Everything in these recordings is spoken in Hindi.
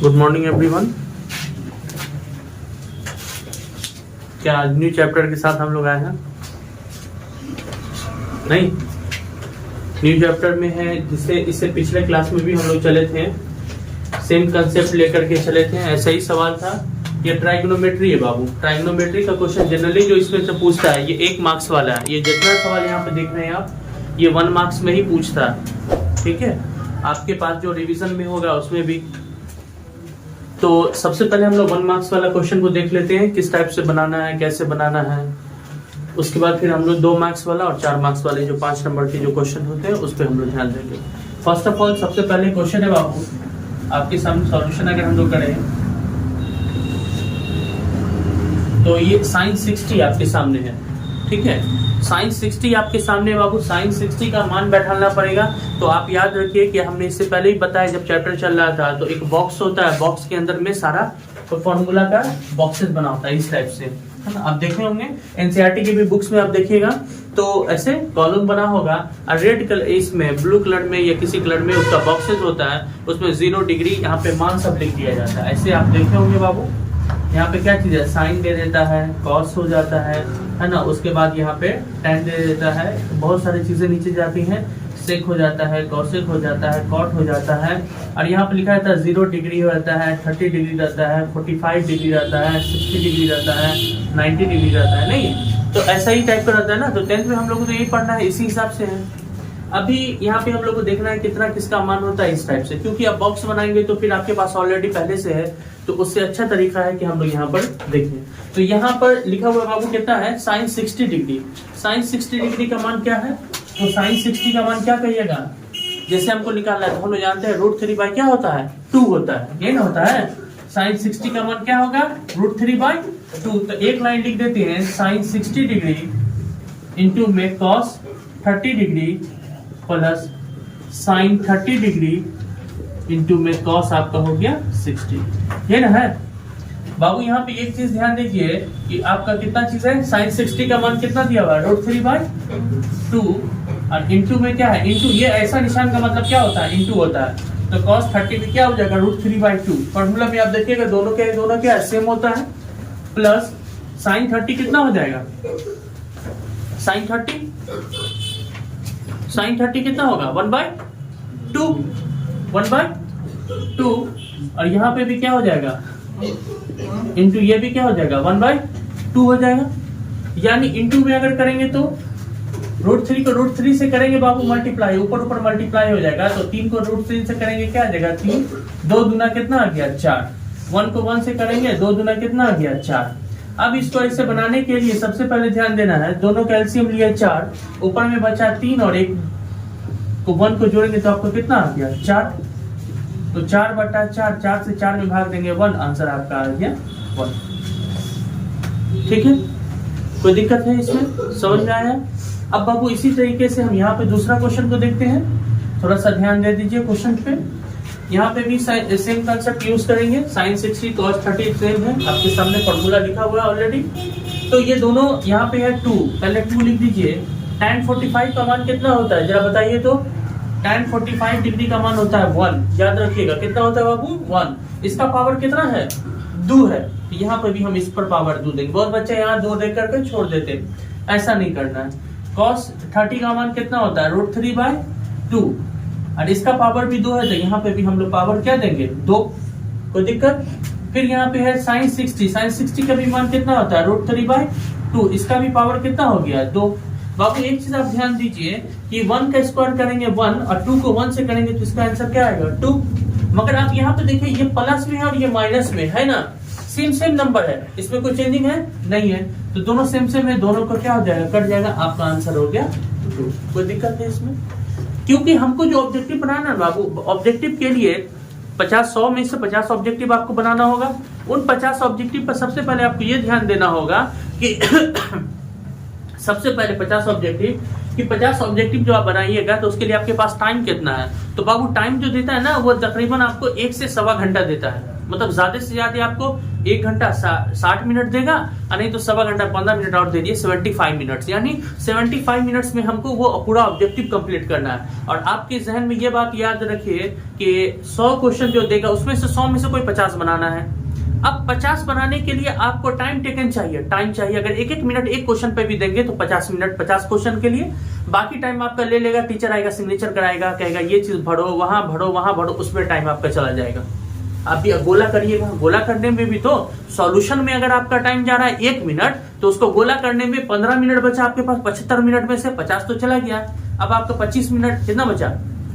Good morning everyone. क्या आज न्यू चैप्टर के साथ हम लोग आए हैं? नहीं, न्यू चैप्टर में है जिससे इससे पिछले क्लास में भी हम लोग चले थे, सेम कंसेप्ट लेकर के चले थे। ऐसा ही सवाल था। ये ट्राइगोनोमेट्री है बाबू। ट्राइगोनोमेट्री का क्वेश्चन जनरली जो इसमें से पूछता है ये 1 मार्क्स वाला है। ये जितना सवाल यहाँ पे देख रहे हैं आप, ये 1 मार्क्स में ही पूछता है। ठीक है, आपके पास जो रिवीजन में होगा उसमें भी। तो सबसे पहले हम लोग 1 मार्क्स वाला क्वेश्चन को देख लेते हैं, किस टाइप से बनाना है, कैसे बनाना है। उसके बाद फिर हम लोग 2 मार्क्स वाला और 4 मार्क्स वाले जो 5 नंबर के जो क्वेश्चन होते हैं उस पर हम लोग ध्यान देंगे। फर्स्ट ऑफ ऑल सबसे पहले क्वेश्चन है बाबू, आपके सामने सॉल्यूशन अगर हम लोग करें तो ये sin 60 आपके सामने है। ठीक है, sin 60 आपके सामने है बाबू। sin 60 का मान बैठाना पड़ेगा। तो आप याद रखिए कि हमने इससे पहले ही बताया, जब चैप्टर चल रहा था तो एक बॉक्स होता है, बॉक्स के अंदर में सारा फॉर्मूला का बॉक्सेस बना होता है इस टाइप से, है ना। आप देखे होंगे एनसीईआरटी की भी बुक्स में आप देखिएगा तो ऐसे कॉलम बना होगा और रेड कलर इसमें ब्लू कलर में या किसी कलर में उसका बॉक्सेस होता है, उसमें 0 डिग्री यहाँ पे मान सब लिख दिया जाता है। ऐसे आप देखे होंगे बाबू। यहाँ पे क्या चीज है, साइन दे देता है, कॉस हो जाता है ना। उसके बाद यहाँ पे tan दे देता है, बहुत सारी चीजें नीचे जाती हैं, सेक हो जाता है, कॉसेक हो जाता है, कॉट हो जाता है। और यहाँ पे लिखा रहता है 0 डिग्री रहता है, 30 डिग्री रहता है, 45 डिग्री रहता है, 60 डिग्री रहता है, 90 डिग्री रहता है। नहीं तो ऐसा ही टाइप का रहता है ना। तो 10th में हम लोग को तो यही पढ़ना है, इसी हिसाब से है। अभी यहाँ पे हम लोग को देखना है कितना किसका मान होता है इस टाइप से, क्योंकि आप बॉक्स बनाएंगे तो फिर आपके पास ऑलरेडी पहले से है, तो उससे अच्छा तरीका है कि हम लोग यहाँ पर देखें। तो यहाँ पर लिखा हुआ बाबू कितना है, sin 60 डिग्री। sin 60 डिग्री का मान क्या है, तो sin 60 का मान क्या कहिएगा, जैसे हमको निकालना है तो हम लोग जानते हैं √3 क्या होता है, 2 होता है, ये ना होता है। sin 60 का मान क्या होगा, √3/2। तो एक लाइन लिख देते हैं, sin 60 डिग्री इंटू में cos 30 degree plus sin 30 degree into में cos आपका हो गया 60, ये ना है बाबू। यहाँ पे एक चीज ध्यान दीजिए कि आपका कितना चीज है, sin 60 का मान कितना दिया हुआ है, √3/2 और इंटू में क्या है, इंटू ये ऐसा निशान का मतलब क्या होता है, इंटू होता है। तो cos 30 में क्या हो जाएगा, √3/2। फॉर्मूला में आप देखिएगा दोनों क्या है, सेम होता है। प्लस sin 30 कितना हो जाएगा, sin 30 कितना होगा, 1/2 और यहाँ पे भी क्या हो जाएगा, इंटू ये भी क्या हो जाएगा, 1/2 हो जाएगा। यानी इंटू में अगर करेंगे तो √3 को √3 से करेंगे बाबू मल्टीप्लाई, ऊपर मल्टीप्लाई हो जाएगा। तो 3 को √3 से करेंगे क्या आ जाएगा, 3, 2 दूना कितना आ गया 4, 1 को 1 से करेंगे 2 दूना कितना आ गया 4। अब इसको ऐसे बनाने के लिए सबसे पहले ध्यान देना है, दोनों का एलसीएम लिया 4, ऊपर में बचा 3 और 1 को 1 को जोड़ेंगे तो आपको कितना आ गया 4। तो 4/4, 4 से 4 में भाग देंगे 1, आंसर आपका आ गया 1। ठीक है, कोई दिक्कत है इसमें, समझ में आया। अब बाबू इसी तरीके से हम यहाँ पे दूसरा क्वेश्चन को देखते हैं, थोड़ा सा ध्यान दे दीजिए क्वेश्चन पे। यहाँ पे भी सेम कंसेप्ट यूज करेंगे, sin 60 cos 30 सेम है, आपके सामने फॉर्मूला लिखा हुआ है ऑलरेडी। तो ये दोनों यहाँ पे है 2, पहले 2 लिख दीजिए। tan 45 का मान कितना होता है जरा बताइए तो, tan 45 डिग्री का मान होता है 1, याद रखिएगा कितना होता है बाबू, 1। इसका पावर कितना है, 2 है। यहाँ पे भी हम इस पर पावर 2 देंगे। बहुत बच्चे यहाँ 2 देख करके छोड़ देते, ऐसा नहीं करना है। cos 30 का मान कितना होता है, √3/2 और इसका पावर भी 2 है, तो यहाँ पे भी हम लोग पावर क्या देंगे, 2। कोई दिक्कत। फिर यहाँ पे है sin 60 का भी मान कितना होता है, √3/2, इसका भी पावर कितना हो गया 2। बाबू एक चीज आप ध्यान दीजिए कि 1 का स्क्वायर करेंगे 1 और 2 को 1 से करेंगे तो इसका आंसर क्या आएगा 2। मगर आप यहाँ पे देखिए ये प्लस में है और ये माइनस में है ना, सेम नंबर है, इसमें कोई चेंजिंग है नहीं है। तो दोनों सेम है, दोनों को क्या हो जाएगा, कट जाएगा, आपका आंसर हो गया 2। कोई दिक्कत है इसमें, क्योंकि हमको जो ऑब्जेक्टिव बनाना है बाबू, ऑब्जेक्टिव के लिए 100 में से 50 ऑब्जेक्टिव आपको बनाना होगा। उन 50 ऑब्जेक्टिव पर सबसे पहले आपको ये ध्यान देना होगा कि सबसे पहले 50 ऑब्जेक्टिव जो आप बनाइएगा तो उसके लिए आपके पास टाइम कितना है। तो बाबू टाइम जो देता है ना वो तकरीबन आपको 1 से 1.25 घंटा देता है। मतलब ज्यादा से ज्यादा आपको 1 घंटा 60 मिनट देगा, और नहीं तो सवा घंटा 15 मिनट और दे दिए 75 मिनट्स, यानी 75 मिनट्स में हमको वो पूरा ऑब्जेक्टिव कंप्लीट करना है। और आपके जहन में ये बात याद रखिए कि 100 क्वेश्चन जो देगा उसमें से 100 में से कोई 50 बनाना है। अब 50 बनाने के लिए आपको टाइम टेकन चाहिए, टाइम चाहिए। अगर 1-1 मिनट एक क्वेश्चन पे भी देंगे तो 50 मिनट 50 क्वेश्चन के लिए, बाकी टाइम आपका ले लेगा, टीचर आएगा, सिग्नेचर कराएगा, कहेगा ये चीज भरो, वहां भरो, उसमें टाइम आपका चला जाएगा। आप भी गोला करिएगा, गोला करने में भी तो सॉल्यूशन में अगर आपका टाइम जा रहा है 1 मिनट, तो उसको गोला करने में 15 मिनट बचा आपके पास, 75 मिनट में से 50 तो चला गया। अब आपका 25 मिनट कितना बचा,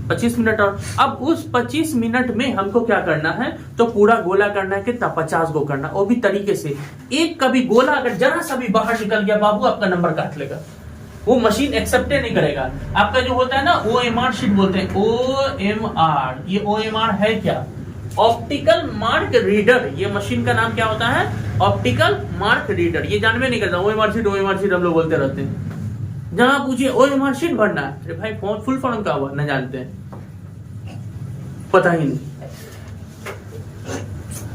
25 मिनट। और अब उस 25 मिनट में हमको क्या करना है, तो पूरा गोला करना है, कितना 50 गो करना, वो भी तरीके से। एक कभी गोला अगर जरा सा भी बाहर निकल गया बाबू, आपका नंबर काट लेगा, वो मशीन एक्सेप्ट नहीं करेगा। आपका जो होता है ना OMR शीट बोलते हैं, OMR, ये OMR है क्या, ऑप्टिकल मार्क रीडर। ये मशीन का नाम क्या होता है, ऑप्टिकल मार्क रीडर। ये जानवे नहीं करता, OMR शीट हम लोग बोलते रहते हैं। जहां पूछिए OMR शीट भरना है, अरे भाई फुल फॉर्म क्या हुआ न जानते हैं, पता ही नहीं।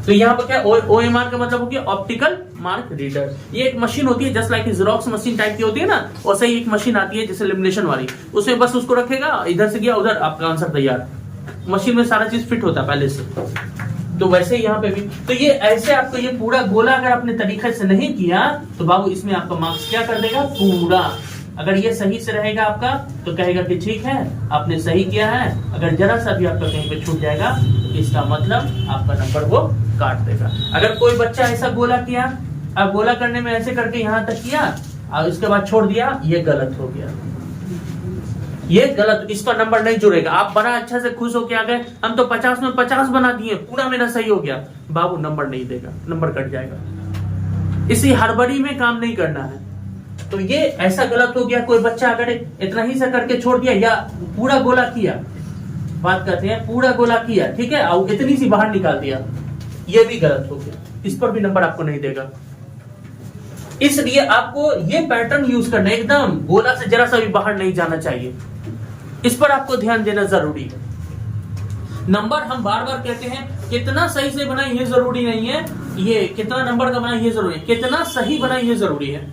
तो यहाँ पर क्या OMR का मतलब हो गया ऑप्टिकल मार्क रीडर। ये एक मशीन होती है just like xerox machine type की होती है ना, वैसे ही एक मशीन आती है जैसे लेमिनेशन वाली, उसमें बस उसको रखेगा, इधर से गया उधर, आपका आंसर तैयार। मशीन में सारा चीज फिट होता है पहले से। तो वैसे ही यहाँ पे भी, तो ये ऐसे आपको ये पूरा गोला अगर आपने तरीके से नहीं किया तो बाबू इसमें आपका मार्क्स क्या कर देगा पूरा। अगर ये सही से रहेगा आपका तो कहेगा कि ठीक है आपने सही किया है, अगर जरा सा भी आपका कहीं पे छूट जाएगा तो इसका मतलब आपका नंबर वो काट देगा। अगर कोई बच्चा ऐसा गोला किया, अब गोला करने में ऐसे करके यहाँ तक किया और उसके बाद छोड़ दिया, ये गलत हो गया, ये गलत, इसका नंबर नहीं जुड़ेगा। आप बड़ा अच्छा से खुश होके आ गए, हम तो 50 में 50 बना दिए, पूरा मेरा सही हो गया, बाबू नंबर नहीं देगा, नंबर कट जाएगा। इसी हड़बड़ी में काम नहीं करना है। तो ये ऐसा गलत हो गया, कोई बच्चा अगर इतना ही से करके छोड़ दिया या पूरा गोला किया, बात करते हैं पूरा गोला किया, ठीक है, और इतनी सी बाहर निकाल दिया, ये भी गलत हो गया, इस पर भी नंबर आपको नहीं देगा। इसलिए आपको ये पैटर्न यूज करना, एकदम गोला से जरा सा भी बाहर नहीं जाना चाहिए, इस पर आपको ध्यान देना जरूरी है। नंबर हम बार बार कहते हैं कितना सही से बनाए ये जरूरी नहीं है, ये कितना नंबर का बनाए ये जरूरी है, कितना सही बनाए ये जरूरी है।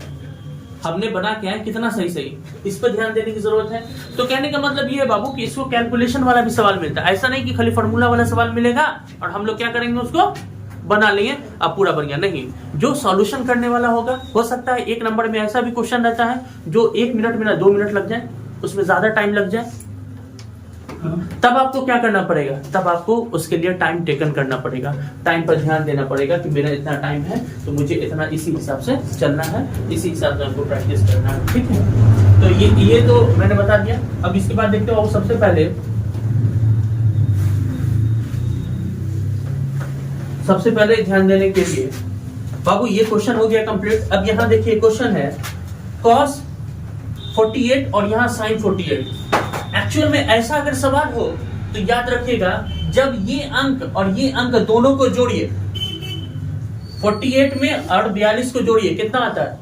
हमने बना क्या है, कितना सही सही, इस पर ध्यान देने की जरूरत है। तो कहने का मतलब ये है बाबू कि इसको कैलकुलेशन वाला भी सवाल मिलता है, ऐसा नहीं कि खाली फॉर्मूला वाला सवाल मिलेगा और हम लोग क्या करेंगे उसको बना लिए अब पूरा बन गया, नहीं। जो सॉल्यूशन करने वाला होगा, हो सकता है 1 नंबर में ऐसा भी क्वेश्चन रहता है जो 1 मिनट में ना 2 मिनट लग जाए, उसमें ज्यादा टाइम लग जाए, तब आपको क्या करना पड़ेगा, तब आपको उसके लिए टाइम टेकन करना पड़ेगा, टाइम पर ध्यान देना पड़ेगा कि मेरा इतना टाइम है तो मुझे इतना इसी हिसाब से चलना है, इसी हिसाब से हमको प्रैक्टिस करना है, ठीक है। तो ये तो मैंने बता दिया। अब इसके बाद देखते हो, सबसे पहले ध्यान देने के लिए बाबू ये क्वेश्चन हो गया कंप्लीट। अब यहाँ देखिए क्वेश्चन है cos 48 और यहाँ sin 48। एक्चुअल में ऐसा अगर सवाल हो तो याद रखिएगा, जब ये अंक और ये अंक दोनों को जोड़िए, 48 में और 42 को जोड़िए, कितना आता है,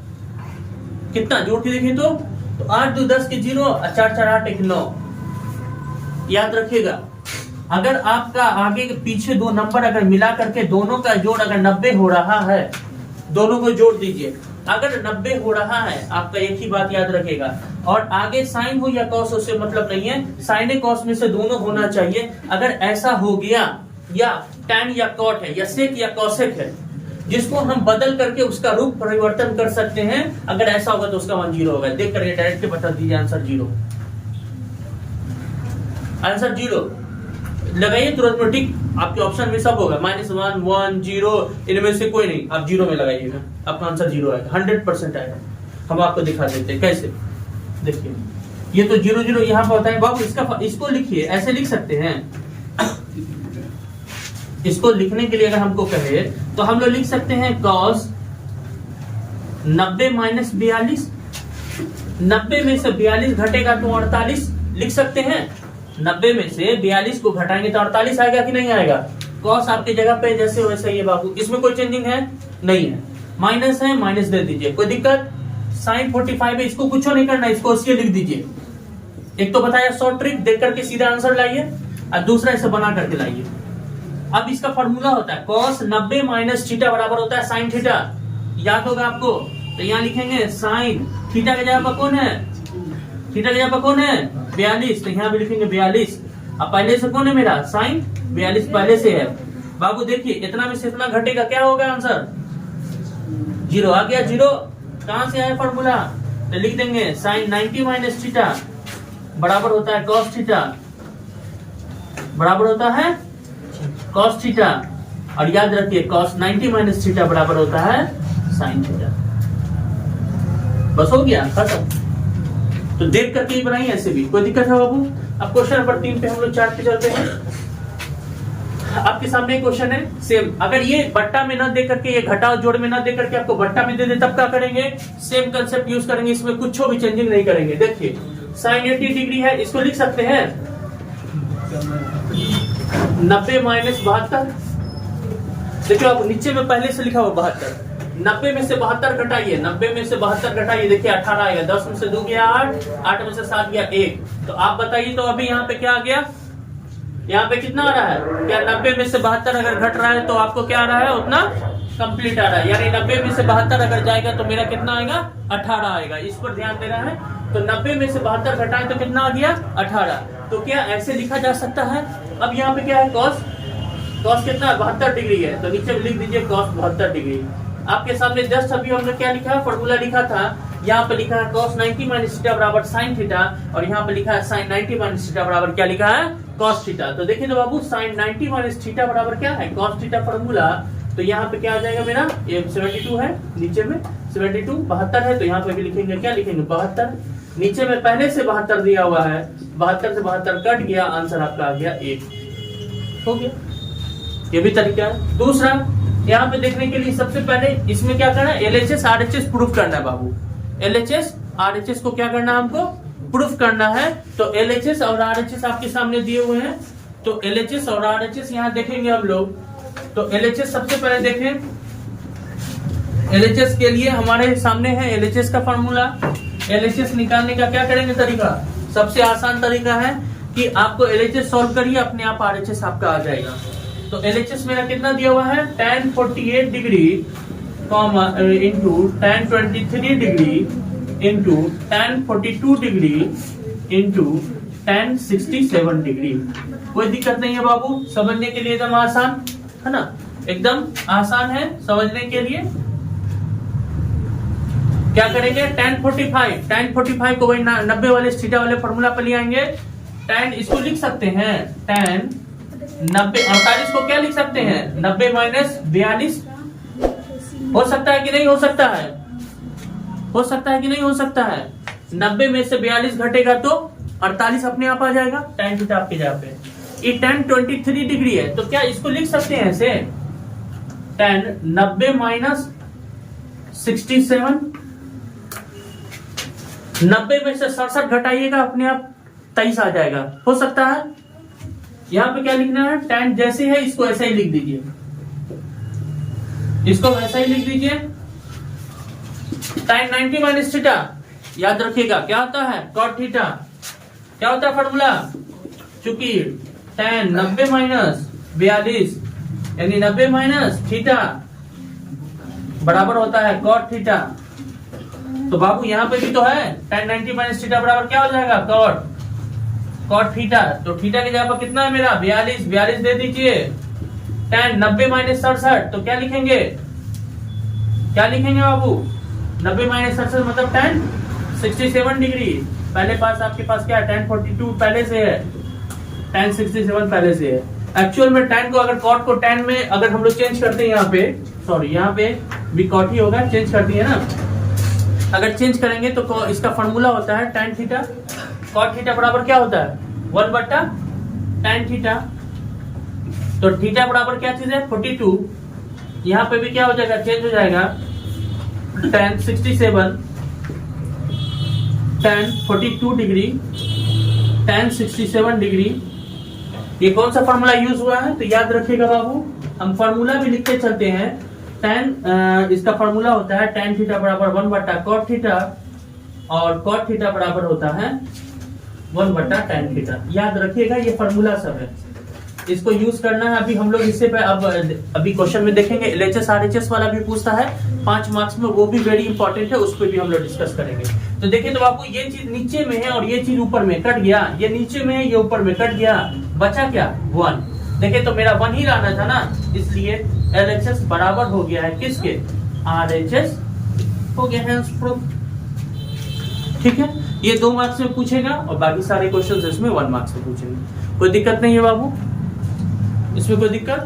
कितना जोड़ के देखिए तो 8 2 10 के 0 और 4 4 8 1 9। याद रखिएगा, अगर आपका आगे के पीछे 2 नंबर अगर मिला करके दोनों का जोड़ अगर 90 हो रहा है, दोनों को जोड़ दीजिए। अगर 90 हो रहा है, आपका एक ही बात याद रखेगा, और आगे साइन हो या कॉस, उससे मतलब नहीं है, साइन कॉस में से दोनों होना चाहिए। अगर ऐसा हो गया, या टैन या कॉट है, या सेक या कॉसेक है, जिसको हम बदल करके उसका रूप परिवर्तन कर सकते हैं, अगर ऐसा होगा तो उसका मान 0 होगा। देख करके डायरेक्ट बता दीजिए आंसर 0, आंसर 0 लगाइए तुरंत में, ठीक। आपके ऑप्शन में सब होगा, -1 1 0, इनमें से कोई नहीं, आप 0 में लगाइएगा, आपका आंसर 0 आएगा, 100% आएगा। हम आपको दिखा देते हैं कैसे, देखिए ये तो 0 0 यहाँ पर होता है बाबू। इसको लिखिए, ऐसे लिख सकते हैं। इसको लिखने के लिए अगर हमको कहे तो हम लोग लिख सकते हैं cos 90 - 42, 90 में से 42 घटेगा तो 48 लिख सकते हैं। 90 में से 42 को घटाएंगे तो 48 आएगा कि नहीं आएगा। कॉस आपकी जगह पे जैसे वैसे ही है बाबू, इसमें कोई चेंजिंग है नहीं है। माइनस है, माइनस दे दीजिए, कोई दिक्कत। साइन 45 है, इसको कुछ नहीं करना, इसको इसलिए लिख दीजिए। एक तो बताया शॉर्ट ट्रिक, देख करके सीधा आंसर लाइए, और दूसरा इसे बना करके लाइए। अब इसका फॉर्मूला होता है cos 90 माइनस थीटा बराबर होता है sin थीटा, याद होगा आपको। तो यहाँ लिखेंगे sin थीटा की जगह पर कौन है, थीटा की जगह पर कौन है 42, तो यहाँ भी लिखेंगे 42। अब पहले से कौन है मेरा sin 42 पहले से है। बाबू देखिए इतना में से इतना घटेगा, क्या होगा आंसर 0 आ गया। 0 कहां से आया फॉर्मूला, तो लिख देंगे sin 90 माइनस थीटा बराबर होता है cos थीटा, बराबर होता है cos थीटा। और याद रखिए cos 90 माइनस थीटा बराबर होता है sin थीटा। बस हो गया खत्म। तो देख करके ही बनाइए, ऐसे भी कोई दिक्कत है बाबू। अब क्वेश्चन नंबर 3 पे हम लोग 4 पे चलते हैं। आपके सामने क्वेश्चन है सेम, अगर ये बट्टा में ना दे करके, ये घटाओ जोड़ में ना दे करके आपको बट्टा में दे दे, तब क्या करेंगे, सेम कंसेप्ट यूज करेंगे, इसमें कुछ भी चेंजिंग नहीं करेंगे। देखिए sin 80 डिग्री है, इसको लिख सकते हैं 90 माइनस 72। देखिए आप नीचे में पहले से लिखा हुआ 72, 90 में से 72 घटाइए, 90 में से 72 घटाइए, देखिए 18 आएगा, 10 में से 2 गया 8, 8 में से 7 गया 1। तो आप बताइए तो अभी यहाँ पे क्या आ गया, यहाँ पे कितना आ रहा है, क्या 90 में से 72 अगर घट रहा है तो आपको क्या आ रहा है उतना कंप्लीट आ रहा है, यानी 90 में से 72 अगर जाएगा तो मेरा कितना आएगा 18 आएगा। इस पर ध्यान देना है। तो 90 में से 72 घटाएं तो कितना आ गया 18। तो क्या ऐसे लिखा जा सकता है। अब यहाँ पे क्या है cos कितना 72 डिग्री है, तो नीचे लिख दीजिए cos 72 डिग्री। आपके सामने जस्ट अभी हमने क्या लिखा है, फॉर्मूला लिखा था, यहाँ पे लिखा है cos 90 माइनस थीटा बराबर sin थीटा, और यहाँ पे लिखा है sin 90 माइनस थीटा बराबर क्या लिखा है cos थीटा। तो देखिए तो बाबू sin 90 माइनस थीटा बराबर क्या है cos थीटा फॉर्मूला। तो यहाँ पे क्या आ जाएगा मेरा, ये 72 है, नीचे में 72 72 है, तो यहाँ पे भी लिखेंगे क्या लिखेंगे 72। नीचे में पहले से 72 दिया हुआ है, 72 से 72 कट गया, आंसर आपका आ गया 1। हो गया, ये भी तरीका है। दूसरा यहाँ पे देखने के लिए सबसे पहले इसमें क्या करना है, LHS RHS प्रूफ करना है बाबू। LHS RHS को क्या करना है, हमको प्रूफ करना है। तो LHS और RHS आपके सामने दिए हुए हैं। तो LHS और RHS यहाँ देखेंगे हम लोग। तो LHS सबसे पहले देखें, LHS के लिए हमारे सामने है LHS का फॉर्मूला। LHS निकालने का क्या करेंगे तरीका, सबसे आसान तरीका है कि आपको LHS सॉल्व करिए, अपने आप RHS आपका आ जाएगा। तो LHS मेरा कितना दिया हुआ है, tan 48 degree into tan 23 degree into tan 42 degree into tan 67 degree. कोई दिक्कत नहीं है बाबू, समझने के लिए एकदम आसान है ना, एकदम आसान है समझने के लिए। क्या करेंगे, tan 45 को वही 90 वाले थीटा वाले फॉर्मूला पर ले आएंगे। tan इसको लिख सकते हैं tan 90, 48 को क्या लिख सकते हैं 90 माइनस 42। हो सकता है कि नहीं हो सकता है, हो सकता है कि नहीं हो सकता है। 90 में से 42 घटेगा तो 48 अपने आप आ जाएगा tan थीटा आपकी जगह पे। ये tan 23 डिग्री है, तो क्या इसको लिख सकते हैं ऐसे tan 90 माइनस 67। 90 में से 67 घटाइएगा, अपने आप 23 आ जाएगा। हो सकता है। यहाँ पे क्या लिखना है, tan जैसे है इसको ऐसा ही लिख दीजिए, इसको वैसा ही लिख दीजिए। tan 90 माइनस थीटा याद रखिएगा क्या होता है cot थीटा। क्या होता है फॉर्मूला, चूंकि tan 90 माइनस 42 यानी 90 माइनस थीटा बराबर होता है cot थीटा। तो बाबू यहाँ पे भी तो है tan 90 माइनस थीटा बराबर क्या हो जाएगा cot थीटा। तो थीटा की जगह पर कितना है मेरा 42 दे दीजिए। tan 90 माइनस 67 तो क्या लिखेंगे, क्या लिखेंगे बाबू 90 माइनस 67 मतलब tan 67 डिग्री। पहले पास आपके पास क्या है tan 42 पहले से है, tan 67 पहले से है। एक्चुअल में tan को अगर cot को tan में अगर हम लोग चेंज करते हैं, यहाँ पे सॉरी यहाँ पे भी cot ही होगा, चेंज करती है ना, अगर चेंज करेंगे तो इसका फॉर्मूला होता है tan थीटा। cot थीटा बराबर क्या होता है 1/tan थीटा। तो थीटा बराबर क्या चीज है 42। यहाँ पे भी क्या हो जाएगा, चेंज हो जाएगा tan 67 tan 42 degree tan 67 degree. ये कौन सा फॉर्मूला यूज हुआ है, तो याद रखिएगा बाबू, हम फॉर्मूला भी लिखते चलते हैं। tan इसका फॉर्मूला होता है tan थीटा बराबर 1/cot थीटा, और cot थीटा बराबर होता है 1/tan थीटा। याद रखिएगा ये फॉर्मूला सब है। इसको यूज करना है। अभी हम लोग इससे पे अब अभी क्वेश्चन में देखेंगे LHS RHS वाला भी पूछता है 5 मार्क्स में, वो भी वेरी इंपॉर्टेंट है, उस पर भी हम लोग डिस्कस करेंगे। तो देखिए तो बाबू ये चीज नीचे में है और ये चीज ऊपर में कट गया, ये नीचे में है ये ऊपर में कट गया, बचा क्या 1। देखिए तो मेरा 1 ही रहना था ना, इसलिए LHS बराबर हो गया है किसके, RHS हो गया है प्रूफ। ठीक है, ये 2 मार्क्स में पूछेगा और बाकी सारे क्वेश्चन इसमें 1 मार्क्स में पूछेंगे। कोई दिक्कत नहीं है बाबू, इसमें कोई दिक्कत।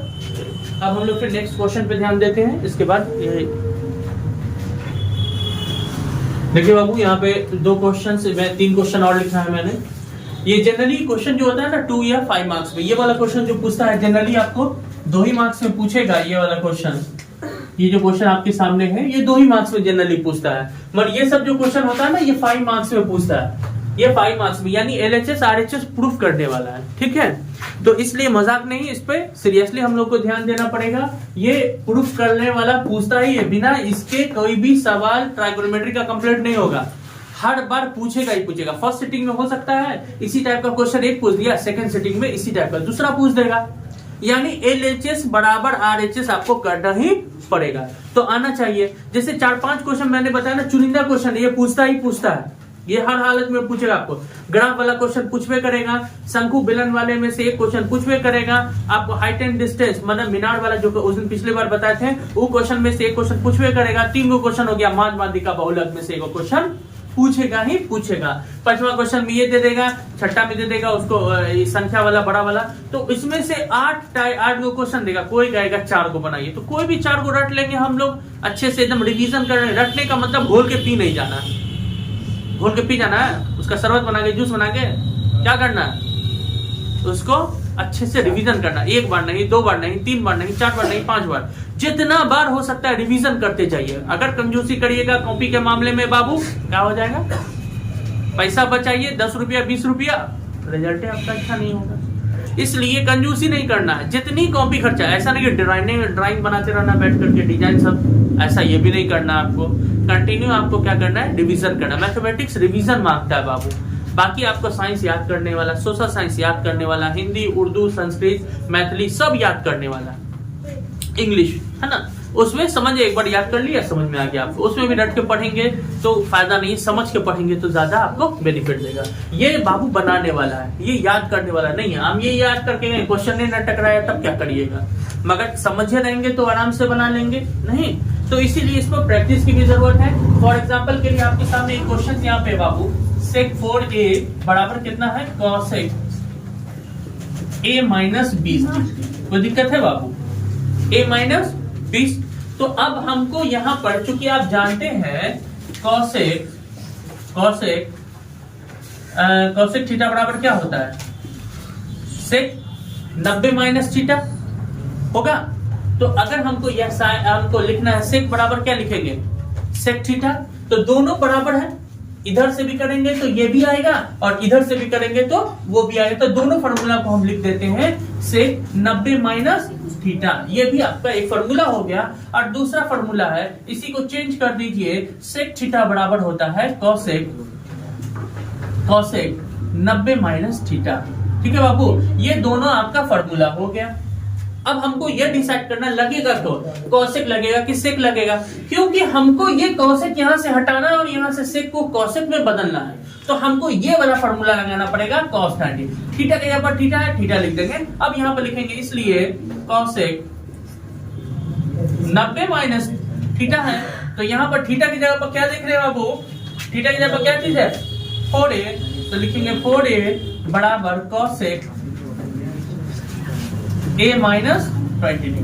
अब हम लोग फिर नेक्स्ट क्वेश्चन पे ध्यान देते हैं। इसके बाद देखिए बाबू यहाँ पे 2 क्वेश्चन, मैं 3 क्वेश्चन और लिखा है मैंने। ये जनरली क्वेश्चन जो होता है ना 2 या 5 मार्क्स में, ये वाला क्वेश्चन जो पूछता है जनरली आपको 2 ही मार्क्स में पूछेगा। ये वाला क्वेश्चन, ये जो क्वेश्चन आपके सामने है ये 2 ही मार्क्स में जनरली पूछता है, मगर ये सब जो क्वेश्चन होता है ना ये 5 मार्क्स में पूछता है। ये 5 मार्क्स में यानी LHS RHS प्रूफ करने वाला है। ठीक है, तो इसलिए मजाक नहीं, इस पे सीरियसली हम लोग को ध्यान देना पड़ेगा। ये प्रूफ करने वाला पूछता ही है, बिना इसके कोई भी सवाल ट्राइगोनोमेट्री का कंप्लीट नहीं होगा। हर बार पूछेगा ही पूछेगा। फर्स्ट सिटिंग में हो सकता है इसी टाइप का क्वेश्चन एक पूछ दिया, सेकंड सिटिंग में इसी टाइप का दूसरा पूछ देगा, यानी LHS बराबर RHS आपको करना ही पड़ेगा। तो आना चाहिए। जैसे 4-5 क्वेश्चन मैंने बताया ना, चुनिंदा क्वेश्चन ये पूछता ही पूछता है, ये हर हालत में पूछेगा आपको। ग्राफ वाला क्वेश्चन पूछवे करेगा, शंकु बेलन वाले में से एक क्वेश्चन पूछवे करेगा, आपको हाइट एंड डिस्टेंस मतलब मीनार वाला जो उस दिन पिछले बार बताए थे वो क्वेश्चन में से एक क्वेश्चन पूछवे करेगा। 3 गो क्वेश्चन हो गया, माध्य माध्यिका बहुलक में से एक क्वेश्चन पूछेगा ही पूछेगा। 5वां क्वेश्चन में ये दे देगा, 6ठा में दे देगा उसको संख्या वाला बड़ा वाला। तो इसमें से 8 गो क्वेश्चन देगा, कोई कहेगा 4 गो बनाइए, तो कोई भी 4 गो रट लेंगे हम लोग अच्छे से, एकदम रिवीजन कर रहे हैं। रटने का मतलब घोल के पी नहीं जाना, घोल के पी जाना है, उसका शरबत बना के जूस बना के क्या करना है, उसको अच्छे से रिवीजन करना। 1 बार नहीं, 2 बार नहीं, 3 बार नहीं, 4 बार नहीं, 5 बार, जितना बार हो सकता है रिवीजन करते जाइए। अगर कंजूसी करिएगा कॉपी के मामले में बाबू क्या हो जाएगा, पैसा बचाइए 10 रुपया 20 रुपया, रिजल्ट आपका अच्छा नहीं होगा। इसलिए कंजूसी नहीं करना है, जितनी कॉपी खर्चा, ऐसा नहीं कि ड्राइंग बनाते रहना बैठ करके डिजाइन सब, ऐसा ये भी नहीं करना आपको। कंटिन्यू आपको क्या करना है, रिवीजन करना। मैथमेटिक्स रिवीजन मांगता है बाबू। बाकी आपको साइंस याद करने वाला, सोशल साइंस याद करने वाला, हिंदी उर्दू संस्कृत मैथिली सब याद करने वाला, इंग्लिश है ना, उसमें समझ एक बार याद कर लिया, समझ में आ गया आपको। उसमें भी रट के पढ़ेंगे तो फायदा नहीं, समझ के पढ़ेंगे तो ज्यादा आपको बेनिफिट देगा। ये बाबू बनाने वाला है, ये याद करने वाला नहीं है। हम ये याद करके गए, क्वेश्चन नहीं न टकराया तब क्या करिएगा, मगर समझे रहेंगे तो आराम से बना लेंगे नहीं। तो इसीलिए इसको प्रैक्टिस की भी जरूरत है। फॉर एग्जाम्पल के लिए आपके सामने एक क्वेश्चन यहाँ पे बाबू, sec 4a बराबर कितना है, cosec a माइनस 20। कोई दिक्कत है बाबू, a माइनस 20। तो अब हमको यहां पर, चूंकि आप जानते हैं cosec थीटा बराबर क्या होता है, sec 90 माइनस थीटा होगा। तो अगर हमको यह हमको लिखना है sec बराबर क्या लिखेंगे, sec थीटा, तो दोनों बराबर है, इधर से भी करेंगे तो ये भी आएगा और इधर से भी करेंगे तो वो भी आएगा। तो दोनों फार्मूला को हम लिख देते हैं sec 90 माइनस थीटा, ये भी आपका एक फार्मूला हो गया। और दूसरा फार्मूला है, इसी को चेंज कर दीजिए, sec थीटा बराबर होता है cosec 90 माइनस थीटा। ठीक है बाबू, ये दोनों आपका फार्मूला हो गया। अब हमको ये डिसाइड करना, लगेगा तो कॉसेक लगेगा कि सेक लगेगा, क्योंकि हमको ये कॉसेक यहां से हटाना है और यहां से सेक को कॉसेक में बदलना है। तो हमको ये वाला फार्मूला लगाना पड़ेगा cos 90। थीटा के यहाँ पर थीटा है, थीटा लिख देंगे। अब यहाँ पर लिखेंगे, इसलिए कॉसेक 90 माइनस थीटा है, तो यहाँ पर थीटा की जगह पर क्या देख रहे हैं बाबू, थीटा की जगह पर क्या चीज है, 4a। तो लिखेंगे 4a बराबर कॉसेक a माइनस 20।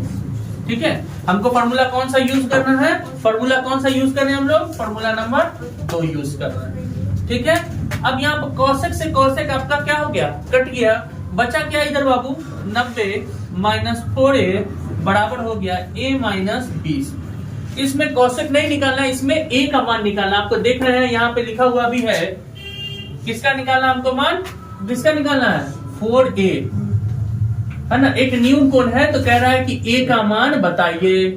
ठीक है, हमको फार्मूला कौन सा यूज करना है, फार्मूला कौन सा यूज कर रहे हैं हम लोग, फार्मूला नंबर 2 यूज कर रहे हैं। ठीक है, अब यहाँ पर कॉसेक से कॉसेक आपका क्या हो गया, कट गया, बचा क्या इधर बाबू, 90 माइनस 4a बराबर हो गया a माइनस 20। इसमें कॉसेक नहीं निकालना, इसमें a का मान निकालना। आपको देख रहे हैं यहाँ पे लिखा हुआ भी है, किसका निकालना हमको मान, किसका निकालना है, 4a है ना। एक न्यून कोण है तो कह रहा है कि a का मान बताइए,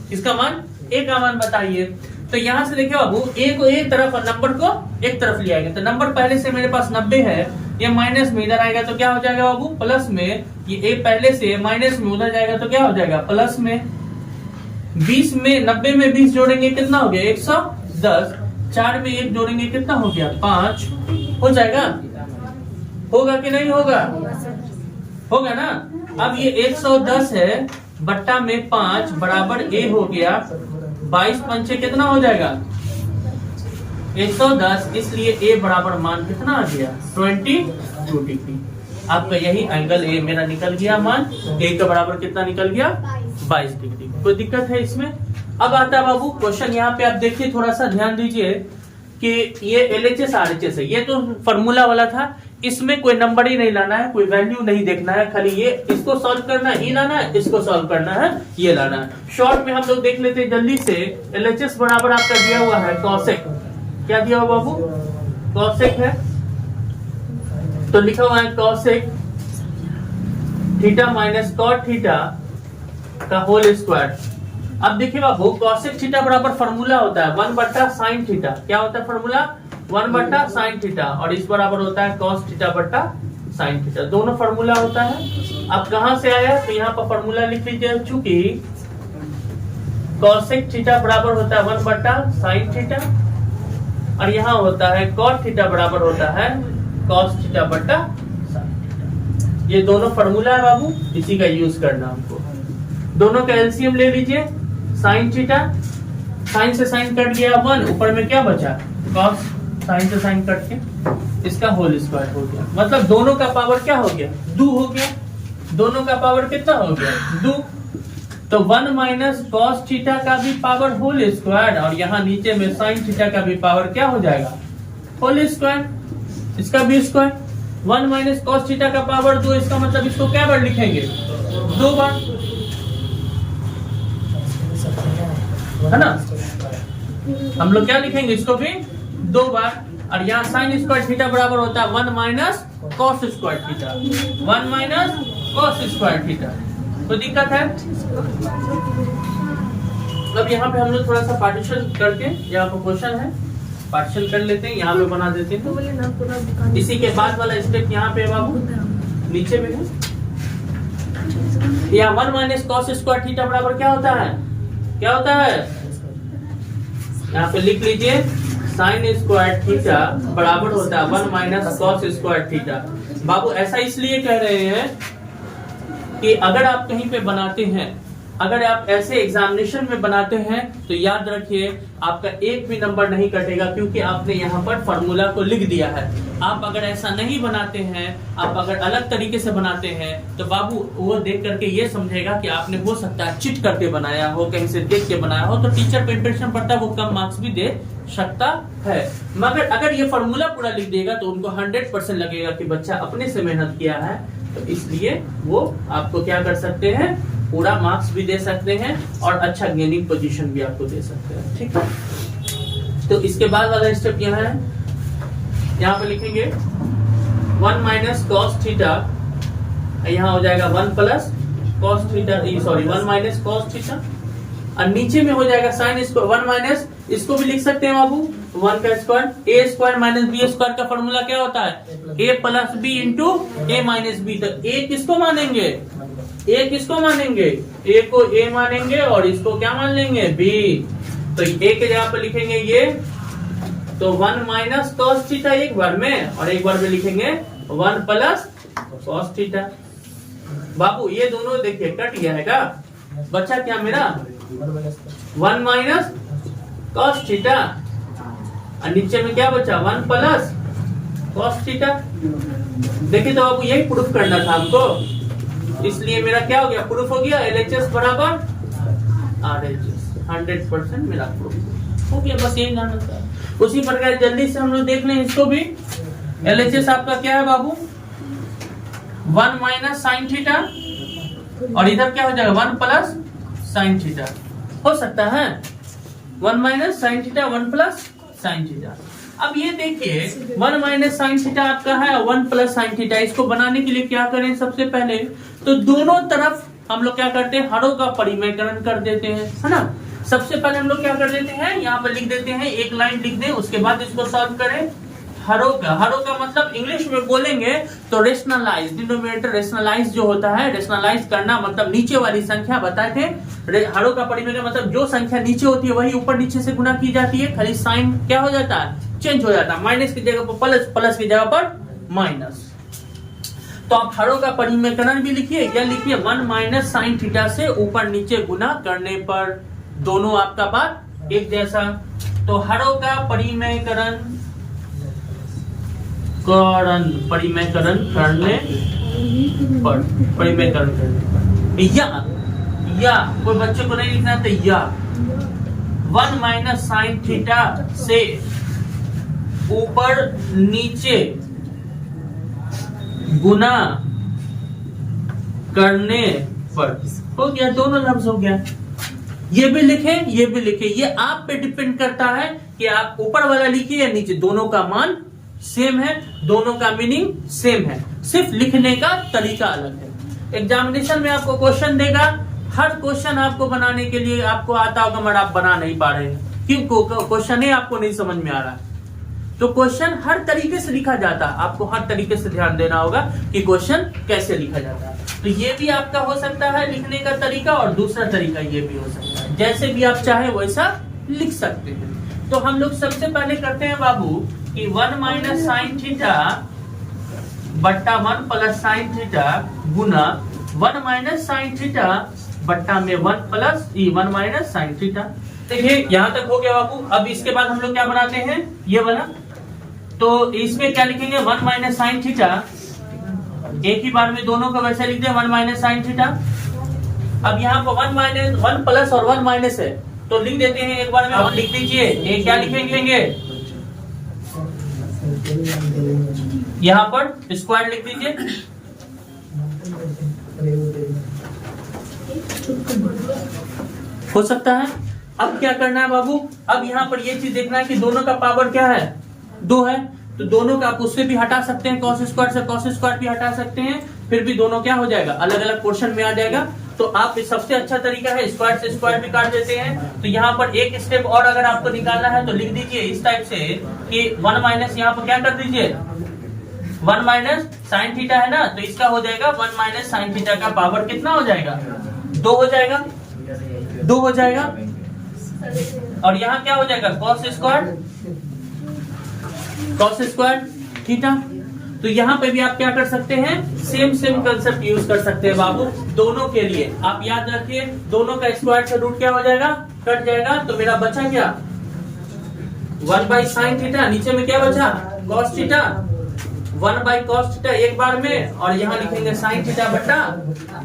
किसका मान, a का मान बताइए। तो यहां से देखिए बाबू, a को एक तरफ और नंबर को एक तरफ ले आएंगे। तो नंबर पहले से मेरे पास 90 है, ये माइनस में इधर आएगा तो क्या हो जाएगा बाबू, प्लस में। ये a पहले से माइनस में उधर जाएगा तो क्या हो जाएगा, प्लस में। 20 में 90 में 20 जोड़ेंगे कितना हो गया, 110। 4 में 1 जोड़ेंगे कितना हो गया, 5 हो जाएगा। होगा कि नहीं होगा, होगा ना। अब ये 110 है बट्टा में 5 बराबर a हो गया 22 पंचे कितना हो जाएगा, 110। इसलिए a बराबर मान कितना आ गया, 22 डिग्री। आपका यही एंगल a मेरा निकल गया, मान a का बराबर कितना निकल गया, 22 डिग्री। कोई दिक्कत है इसमें। अब आता है बाबू क्वेश्चन, यहाँ पे आप देखिए, थोड़ा सा ध्यान दीजिए कि ये LHS RHS है, ये तो फॉर्मूला वाला था, इसमें कोई नंबर ही नहीं लाना है, कोई वैल्यू नहीं देखना है, खाली ये इसको सॉल्व करना है, ये लाना है, इसको सॉल्व करना है, ये लाना है। शॉर्ट में हम लोग देख लेते हैं जल्दी से। LHS बराबर आपका दिया हुआ है कॉसेक, क्या दिया हुआ बाबू, कॉसेक है, तो लिखा हुआ है cosec theta minus cot theta का होल स्क्वायर। अब देखिए बाबू कॉसेक थीटा बराबर फॉर्मूला होता है 1/sin थीटा, क्या होता है फॉर्मूला, 1/sin थीटा, और इस बराबर होता है cos थीटा बट्टा sin थीटा, दोनों फॉर्मूला होता है। अब कहां से आया, तो यहाँ पर फॉर्मूला लिख लीजिए, चूंकि cosec थीटा बराबर होता है 1/sin थीटा, और यहाँ होता है cot थीटा बराबर होता है cos थीटा बट्टा sin थीटा। ये दोनों फॉर्मूला है बाबू, इसी का यूज करना हमको। दोनों का एलसीएम ले लीजिए, sin थीटा, sin से sin कट गया 1, ऊपर में क्या बचा, cos, sin से sin कट के इसका होल स्क्वायर हो गया। मतलब दोनों का पावर क्या हो गया, 2 हो गया। दोनों का पावर कितना हो गया, 2। तो 1 माइनस cos थीटा का भी पावर होल स्क्वायर, और यहाँ नीचे में sin थीटा का भी पावर क्या हो जाएगा, होल स्क्वायर, इसका भी स्क्वायर। 1 माइनस cos थीटा का पावर 2, इसका मतलब इसको क्या बार लिखेंगे, 2 बार, है ना। हम लोग क्या लिखेंगे, इसको भी 2 बार। और यहाँ साइन स्क्वायर थीटा बराबर होता है 1 minus cos square theta, 1 minus cos square theta. कोई दिक्कत है। अब यहाँ पे हम लोग थोड़ा सा पार्टीशन करके, यहाँ पे क्वेश्चन है, पार्टीशन कर लेते हैं, यहाँ पे बना देते हैं। इसी के बाद वाला स्टेप यहाँ पे बाबू नीचे में है, यहाँ 1 माइनस कॉस स्क्वायर थीटा बराबर क्या होता है, क्या होता है, यहाँ पे लिख लीजिए साइन स्क्वायर थीटा बराबर होता है 1 माइनस कॉस स्क्वायर थीटा। बाबू ऐसा इसलिए कह रहे हैं कि अगर आप कहीं पे बनाते हैं, अगर आप ऐसे एग्जामिनेशन में बनाते हैं, तो याद रखिए आपका एक भी नंबर नहीं कटेगा, क्योंकि आपने यहाँ पर फॉर्मूला को लिख दिया है। आप अगर ऐसा नहीं बनाते हैं, आप अगर अलग तरीके से बनाते हैं, तो बाबू वो देख करके ये समझेगा कि आपने हो सकता है चिट करके बनाया हो, कहीं से देख के बनाया हो, तो टीचर पे इंप्रेशन पड़ता है, वो कम मार्क्स भी दे सकता है। मगर अगर ये फॉर्मूला पूरा लिख देगा तो उनको 100% लगेगा कि बच्चा अपने से मेहनत किया है, तो इसलिए वो आपको क्या कर सकते हैं, पूरा मार्क्स भी दे सकते हैं और अच्छा गेनिंग पोजीशन भी आपको दे सकते हैं। ठीक है, तो इसके बाद वाला स्टेप यहाँ है, यहाँ पे लिखेंगे 1 माइनस कॉस थीटा, यहाँ हो जाएगा 1 plus cos theta, sorry 1 minus cos theta, और नीचे में हो जाएगा साइन स्क्वायर 1 माइनस, इसको भी लिख सकते हैं बाबू 1 का स्क्वायर, ए स्क्वायर माइनस बी स्क्वायर का फॉर्मूला क्या होता है, ए प्लस बी इंटू ए माइनस बी। तो ए किसको मानेंगे, ए किसको मानेंगे, ए को ए मानेंगे और इसको क्या मान लेंगे, बी। तो ए के जगह पर लिखेंगे ये, तो 1 माइनस कॉस थीटा एक बार में, और एक बार में लिखेंगे 1 प्लस कॉस थीटा। बाबू ये दोनों देखिए कट गया है का, बचा क्या मेरा 1 माइनस कॉस थीटा, और नीचे में क्या बचा 1 प्लस कॉस थीटा। देखिए तो आपको यही प्रूफ करना था हमको, इसलिए मेरा क्या हो गया, प्रूफ हो गया LHS बराबर RHS, 100% मेरा प्रूफ हो गया। बस यही जानना था। उसी प्रकार जल्दी से हम लोग देख लें इसको भी। LHS आपका क्या है बाबू, 1 माइनस साइन थीटा, और इधर क्या हो जाएगा 1 प्लस साइन थीटा। हो सकता है 1 minus sine theta 1 plus sine theta. अब ये देखिए 1 माइनस साइन थीटा आपका है 1 प्लस साइन थीटा। इसको बनाने के लिए क्या करें, सबसे पहले तो दोनों तरफ हम लोग क्या करते हैं, हरों का परिमेयकरण कर देते हैं, है ना। सबसे पहले हम लोग क्या कर देते हैं, यहाँ पर लिख देते हैं, एक लाइन लिख दें, उसके बाद इसको सॉल्व करें। हरों का मतलब इंग्लिश में बोलेंगे तो रेशनलाइज, डिनोमिनेटर रेशनलाइज जो होता है, रेशनलाइज करना मतलब नीचे वाली संख्या बताए थे। हरों का परिमेय का मतलब जो संख्या नीचे होती है वही ऊपर नीचे से गुना की जाती है, खाली साइन क्या हो जाता है, चेंज हो जाता है, माइनस की जगह पर प्लस, प्लस की जगह पर माइनस। तो आप हरों का परिमेयकरण भी लिखिए या लिखिए 1 माइनस साइन थीटा से ऊपर नीचे गुना करने पर, दोनों आपका बात एक जैसा। तो हरों का परिमेयकरण करने पर या कोई बच्चे को नहीं लिखना तो या 1 माइनस साइन थीटा से ऊपर नीचे गुना करने पर, हो गया, दोनों लफ्ज हो गया। ये भी लिखे, ये भी लिखे, ये आप पे डिपेंड करता है कि आप ऊपर वाला लिखिए या नीचे, दोनों का मान सेम है, दोनों का मीनिंग सेम है, सिर्फ लिखने का तरीका अलग है। एग्जामिनेशन में आपको क्वेश्चन देगा, हर क्वेश्चन आपको बनाने के लिए आपको आता होगा मगर आप बना नहीं पा रहे हैं, क्यों? क्वेश्चन ही आपको नहीं समझ में आ रहा है। तो क्वेश्चन हर तरीके से लिखा जाता है, आपको हर तरीके से ध्यान देना होगा कि क्वेश्चन कैसे लिखा जाता है। तो ये भी आपका हो सकता है लिखने का तरीका, और दूसरा तरीका ये भी हो सकता है, जैसे भी आप चाहे वैसा लिख सकते हैं। तो हम लोग सबसे पहले करते हैं बाबू कि 1 माइनस साइन थीटा बट्टा 1 प्लस साइन थीटा गुना 1 माइनस साइन थीटा बट्टा में 1 प्लस 1 माइनस साइन थीटा। देखिए यहाँ तक हो गया बाबू। अब इसके बाद हम लोग क्या बनाते हैं, ये वाला, तो इसमें क्या लिखेंगे 1 माइनस साइन थीटा, एक ही बार में दोनों का वैसे लिख दे 1 माइनस साइन थीटा। अब यहाँ पर 1 माइनस 1 प्लस और 1 माइनस है तो लिख देते हैं एक बार में, और लिख दीजिए ये क्या लिखेंगे, यहाँ पर स्क्वायर लिख दीजिए। हो सकता है। अब क्या करना है बाबू, अब यहाँ पर ये चीज देखना है कि दोनों का पावर क्या है, 2 है, तो दोनों का आप उससे भी हटा सकते हैं, कॉस स्क्वायर से कॉस स्क्वायर भी हटा सकते हैं, फिर भी दोनों क्या हो जाएगा, अलग अलग पोर्शन में आ जाएगा। तो आप सबसे अच्छा तरीका है स्क्वायर से स्क्वायर भी काट देते हैं। तो यहाँ पर एक स्टेप और अगर आपको निकालना है तो लिख दीजिए इस टाइप से कि 1 माइनस, यहाँ पर क्या कर दीजिए 1 माइनस साइन थीटा है ना, तो इसका हो जाएगा 1 माइनस साइन थीटा का पावर कितना हो जाएगा, 2 हो जाएगा, 2 हो जाएगा। और यहाँ क्या हो जाएगा कॉस स्क्वायर थीटा। तो यहाँ पे भी आप क्या कर सकते हैं, सेम कंसेप्ट यूज कर सकते हैं बाबू, दोनों के लिए। आप याद रखिए दोनों का स्क्वायर से रूट क्या हो जाएगा, कट जाएगा, तो मेरा बचा क्या 1 बाई साइन थीटा, नीचे में क्या बचा cos theta, 1 by cos theta एक बार में, और यहाँ लिखेंगे साइन थीटा बट्टा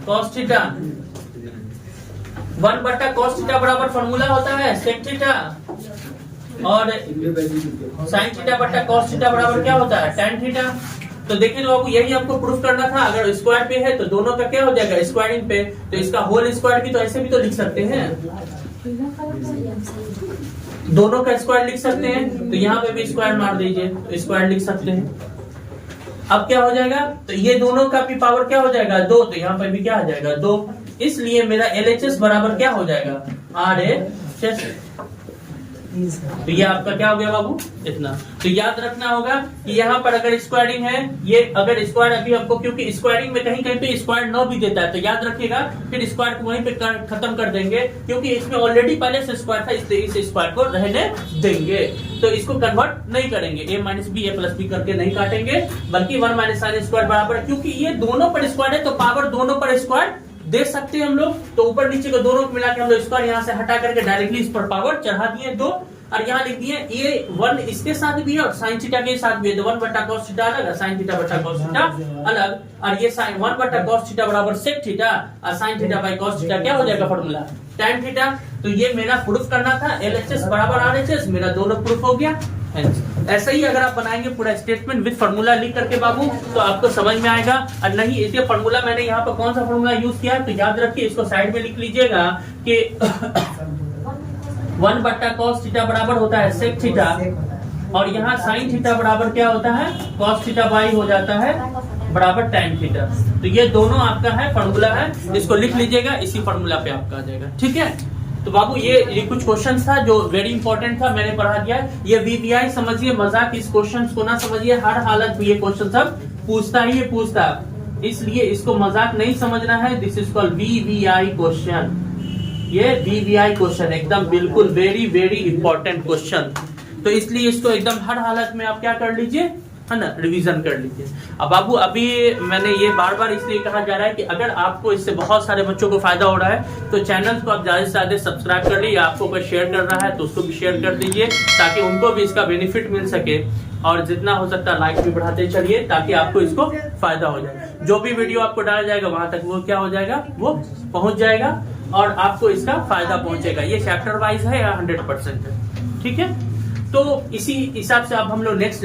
कॉस थीटा। 1 बट्टा कॉस थीटा बराबर फॉर्मूला होता है सेक थीटा, और साइन थीटा बट्टा कॉस थीटा बराबर क्या होता है टैन थीटा। तो देखिए तो बाबू यही आपको प्रूफ करना था। अगर स्क्वायर पे है तो दोनों का क्या हो जाएगा स्क्वायरिंग पे, तो इसका होल स्क्वायर भी तो ऐसे भी तो लिख सकते हैं, दोनों का स्क्वायर लिख सकते हैं। तो यहाँ पे भी स्क्वायर मार दीजिए तो स्क्वायर लिख सकते हैं। अब क्या हो जाएगा, तो ये दोनों का भी पावर क्या हो जाएगा 2, तो यहाँ पे भी क्या आ जाएगा 2। इसलिए मेरा LHS बराबर क्या हो जाएगा RHS। तो ये आपका क्या हो गया बाबू इतना। तो याद रखना होगा कि यहाँ पर अगर स्क्वायरिंग है, ये अगर स्क्वायर अभी आपको, क्योंकि स्क्वायरिंग में कहीं कहीं पे स्क्वायर 9 भी देता है, तो याद रखिएगा फिर स्क्वायर को वहीं पे खत्म कर देंगे, क्योंकि इसमें ऑलरेडी पहले से स्क्वायर था, इसलिए इस स्क्वायर को रहने देंगे। तो इसको कन्वर्ट नहीं करेंगे, a minus B a plus B करके नहीं काटेंगे, बल्कि 1 माइनस साइन स्क्वायर बराबर, क्योंकि ये दोनों पर स्क्वायर है तो पावर दोनों पर स्क्वायर दे सकते हैं हम लोग। तो ऊपर नीचे को दोनों को मिला के हम लोग स्क्वायर यहाँ से हटा करके डायरेक्टली इस पर पावर चढ़ा दिए 2, और यहाँ लिख दिए ये 1 इसके साथ भी है और साइन थीटा के साथ भी है, तो 1 बट्टा कॉस थीटा अलग है, साइन थीटा बट्टा कॉस थीटा अलग, और ये साइन 1 बट्टा कॉस थीटा बराबर सेक थीटा, और sine theta by cos theta क्या हो जाएगा फॉर्मूला टैन थीटा। तो ये मेरा प्रूफ करना था, LHS बराबर RHS, मेरा दोनों प्रूफ हो गया। ऐसा ही अगर आप बनाएंगे पूरा स्टेटमेंट विद फार्मूला लिख करके बाबू, तो आपको समझ में आएगा। और नहीं इसके फार्मूला मैंने यहाँ पर कौन सा फार्मूला यूज किया है, तो याद रखिए इसको साइड में लिख लीजिएगा कि 1 बट्टा कॉस थीटा बराबर होता है सेक थीटा, और यहाँ साइन थीटा बराबर क्या होता है कॉस थीटा बाई हो जाता है बराबर टैन थीटा। तो ये दोनों आपका है फार्मूला है, इसको लिख लीजिएगा, इसी फार्मूला पे आपका आ जाएगा। ठीक है, तो बाबू ये कुछ क्वेश्चन था जो वेरी इंपॉर्टेंट था, मैंने पढ़ा दिया। ये वीवीआई समझिए, मजाक इस क्वेश्चन को ना समझिए, हर हालत में ये क्वेश्चन सब पूछता ही ये पूछता, इसलिए इसको मजाक नहीं समझना है। This is called VVI question. ये वीवीआई क्वेश्चन एकदम बिल्कुल वेरी वेरी इंपॉर्टेंट क्वेश्चन, तो इसलिए इसको एकदम हर हालत में आप क्या कर लीजिए, है ना, रिवीजन कर लीजिए। अब बाबू अभी मैंने ये बार बार इसलिए कहा जा रहा है कि अगर आपको इससे बहुत सारे बच्चों को फायदा हो रहा है तो चैनल को आप ज्यादा से ज्यादा सब्सक्राइब कर लीजिए। आपको कोई शेयर कर रहा है तो उसको भी शेयर कर दीजिए ताकि उनको भी इसका बेनिफिट मिल सके, और जितना हो सकता है लाइक भी बढ़ाते चलिए ताकि आपको इसको फायदा हो जाए। जो भी वीडियो आपको डाला जाएगा वहां तक वो क्या हो जाएगा, वो पहुंच जाएगा और आपको इसका फायदा पहुंचेगा। ये चैप्टर वाइज है या 100% है, ठीक है। तो इसी हिसाब से अब हम लोग नेक्स्ट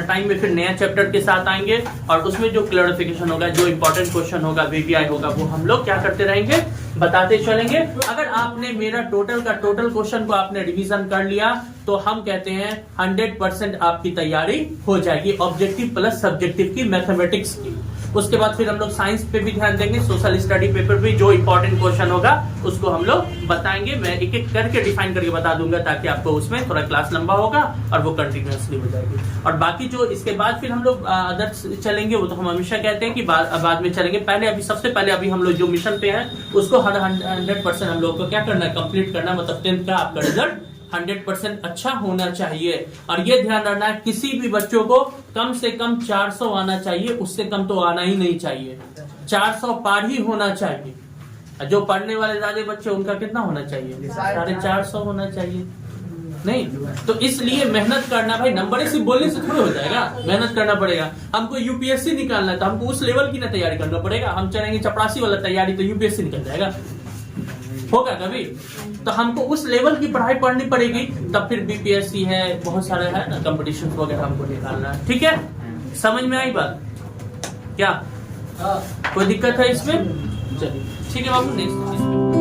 टाइम में फिर नया चैप्टर के साथ आएंगे और उसमें जो क्लैरिफिकेशन होगा, जो इंपॉर्टेंट क्वेश्चन होगा, वीवीआई होगा, वो हम लोग क्या करते रहेंगे, बताते चलेंगे। अगर आपने मेरा टोटल क्वेश्चन को आपने रिवीजन कर लिया तो हम कहते हैं 100% आपकी तैयारी हो जाएगी, ऑब्जेक्टिव प्लस सब्जेक्टिव की, मैथमेटिक्स की। उसके बाद फिर हम लोग साइंस पे भी ध्यान देंगे, सोशल स्टडी पेपर भी जो इंपॉर्टेंट क्वेश्चन होगा उसको हम लोग बताएंगे। मैं एक एक करके डिफाइन करके बता दूंगा ताकि आपको उसमें थोड़ा क्लास लंबा होगा और वो कंटिन्यूअसली हो जाएगी। और बाकी जो इसके बाद फिर हम लोग अदर्स चलेंगे वो तो हम हमेशा कहते हैं कि बाद में चलेंगे। पहले अभी सबसे पहले अभी हम लोग जो मिशन पे हैं उसको 100% हम लोग को क्या करना है, कंप्लीट करना। मतलब 10th का आपका रिजल्ट 100% अच्छा होना चाहिए। और ये ध्यान रखना है किसी भी बच्चों को कम से कम 400 आना चाहिए, उससे कम तो आना ही नहीं चाहिए, 400 पार ही होना चाहिए। जो पढ़ने वाले ज्यादा बच्चे उनका कितना होना चाहिए, 450 होना चाहिए। नहीं तो इसलिए मेहनत करना भाई, नंबर सिर्फ बोलने से थोड़ा हो जाएगा, मेहनत करना पड़ेगा। हमको यूपीएससी निकालना है तो हमको उस लेवल की ना तैयारी करना पड़ेगा। हम चलेंगे चपरासी वाला तैयारी तो यूपीएससी निकल जाएगा, होगा कभी? तो हमको उस लेवल की पढ़ाई पढ़नी पड़ेगी, तब फिर बीपीएससी है, बहुत सारे है ना कंपटीशन वगैरह हमको निकालना है। ठीक है, समझ में आई बात क्या? कोई दिक्कत है इसमें? चलिए ठीक है बाबू, नेक्स्ट